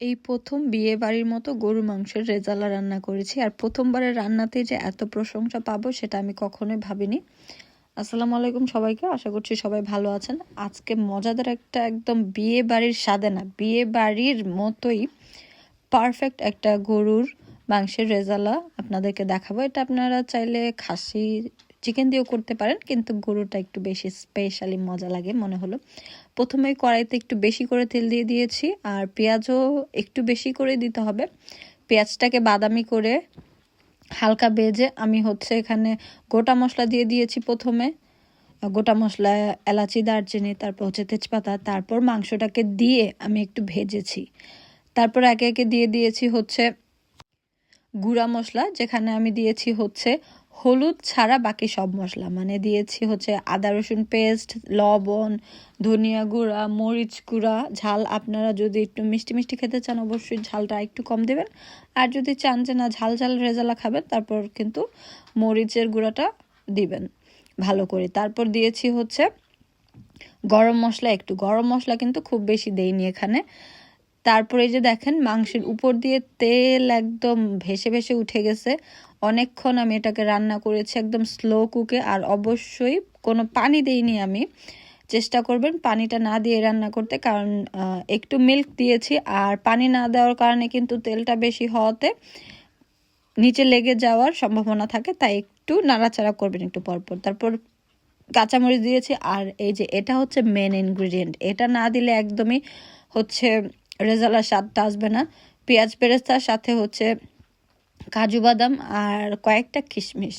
এই প্রথম বিয়েবাড়ির মতো গরুর মাংসের রেজালা রান্না করেছি। আর প্রথমবারের রান্নাতেই যে এত প্রশংসা পাবো সেটা আমি কখনোই ভাবিনি। আসসালামু আলাইকুম সবাইকে, আশা করছি সবাই ভালো আছেন। আজকে মজাদার একটা একদম বিয়ে বাড়ির স্বাদে না, বিয়ে বাড়ির মতোই পারফেক্ট একটা গরুর মাংসের রেজালা আপনাদেরকে দেখাবো। এটা আপনারা চাইলে খাসি চিকেন দিয়েও করতে পারেন, কিন্তু গরুটা একটু বেশি স্পেশালি মজা লাগে মনে হলো। প্রথমে কড়াইতে একটু বেশি করে তেল দিয়ে দিয়েছি, আর পেঁয়াজও একটু বেশি করে দিতে হবে। পেঁয়াজটাকে বাদামি করে হালকা ভেজে আমি এখানে গোটা মশলা দিয়ে দিয়েছি। প্রথমে গোটা মশলা, এলাচি, দারচিনি, তারপর তেজপাতা, তারপর মাংসটাকে দিয়ে আমি একটু ভেজেছি। তারপর একে একে দিয়ে দিয়েছি গুঁড়া মশলা, যেখানে আমি দিয়েছি হলুদ ছাড়া বাকি সব মশলা, মানে দিয়েছি আদা রসুন পেস্ট, লবণ, ধনিয়া গুঁড়া, মরিচ গুঁড়া। ঝাল আপনারা যদি একটু মিষ্টি মিষ্টি খেতে চান অবশ্যই ঝালটা একটু কম দেবেন, আর যদি চান যে না ঝাল ঝাল রেজালা খাবেন তারপর কিন্তু মরিচের গুঁড়াটা দিবেন ভালো করে। তারপর দিয়েছি গরম মশলা, একটু গরম মশলা কিন্তু খুব বেশি দেইনি এখানে। তারপরে যে দেখেন মাংসের উপর দিয়ে তেল একদম ভেসে ভেসে উঠে গেছে। অনেকক্ষণ আমি এটাকে রান্না করেছি একদম স্লো কুকে, আর অবশ্যই কোনো পানি দেইনি আমি। চেষ্টা করবেন পানিটা না দিয়ে রান্না করতে, কারণ একটু মিল্ক দিয়েছি, আর পানি না দেওয়ার কারণে কিন্তু তেলটা বেশি হওয়াতে নিচে লেগে যাওয়ার সম্ভাবনা থাকে, তাই একটু নাড়াচাড়া করবেন একটু পরপর। তারপর কাঁচামরিচ দিয়েছি, আর এই যে এটা মেন ইনগ্রিডিয়েন্ট, এটা না দিলে একদমই রেজালার স্বাদটা আসবে না। পেঁয়াজ বেরেস্তার সাথে কাজু বাদাম আর কয়েকটা কিশমিশ।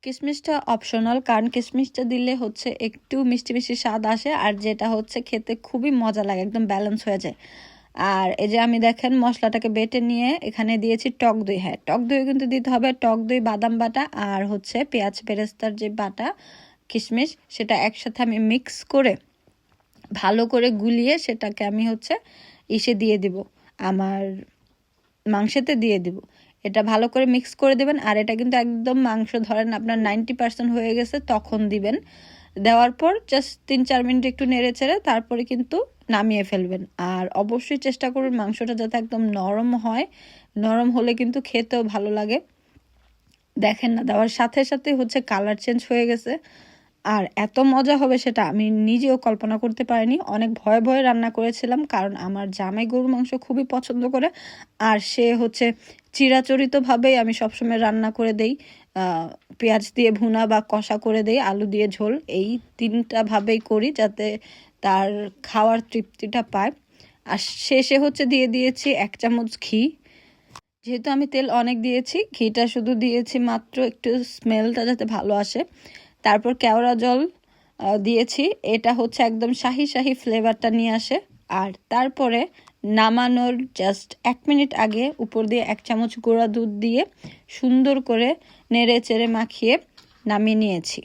কিশমিশটা অপশনাল, কারণ কিশমিশটা দিলে একটু মিষ্টি মিষ্টি স্বাদ আসে, আর যেটা খেতে খুবই মজা লাগে, একদম ব্যালেন্স হয়ে যায়। আর এই যে আমি দেখেন মশলাটাকে বেটে নিয়ে এখানে দিয়েছি টক দই। হ্যাঁ, টক দই কিন্তু দিতে হবে। টক দই, বাদাম বাটা আর পেঁয়াজ বেরেস্তার যে বাটা, কিশমিশ, সেটা একসাথে আমি মিক্স করে ভালো করে গুলিয়ে সেটাকে আমি ইসে দিয়ে দিব, আমার মাংসেতে দিয়ে দিব। এটা ভালো করে মিক্স করে দেবেন। আর এটা কিন্তু একদম মাংস ধরেন আপনার 90% হয়ে গেছে তখন দিবেন। দেওয়ার পর জাস্ট 3-4 মিনিট একটু নেড়ে চেড়ে তারপরে কিন্তু নামিয়ে ফেলবেন। আর অবশ্যই চেষ্টা করবেন মাংসটা যাতে একদম নরম হয়, নরম হলে কিন্তু খেতেও ভালো লাগে। দেখেন না, দেওয়ার সাথে সাথে কালার চেঞ্জ হয়ে গেছে। আর এত মজা হবে সেটা আমি নিজেও কল্পনা করতে পারিনি। অনেক ভয়ে ভয়ে রান্না করেছিলাম, কারণ আমার জামাই গরুর মাংস খুবই পছন্দ করে, আর সে চিরাচরিতভাবেই আমি সবসময় রান্না করে দেই, পেঁয়াজ দিয়ে ভুনা বা কষা করে দেই, আলু দিয়ে ঝোল, এই 3টা ভাবেই করি যাতে তার খাওয়ার তৃপ্তিটা পায়। আর শেষে দিয়ে দিয়েছি 1 চামচ ঘি। যেহেতু আমি তেল অনেক দিয়েছি, ঘিটা শুধু দিয়েছি মাত্র একটু স্মেলটা যাতে ভালো আসে। তারপর কেওড়া জল দিয়েছি, এটা একদম শাহি শাহি ফ্লেভারটা নিয়ে আসে। আর তারপরে নামানোর জাস্ট 1 মিনিট আগে উপর দিয়ে 1 চামচ গুঁড়া দুধ দিয়ে সুন্দর করে নেড়ে চেড়ে মাখিয়ে নামিয়ে নিয়েছি।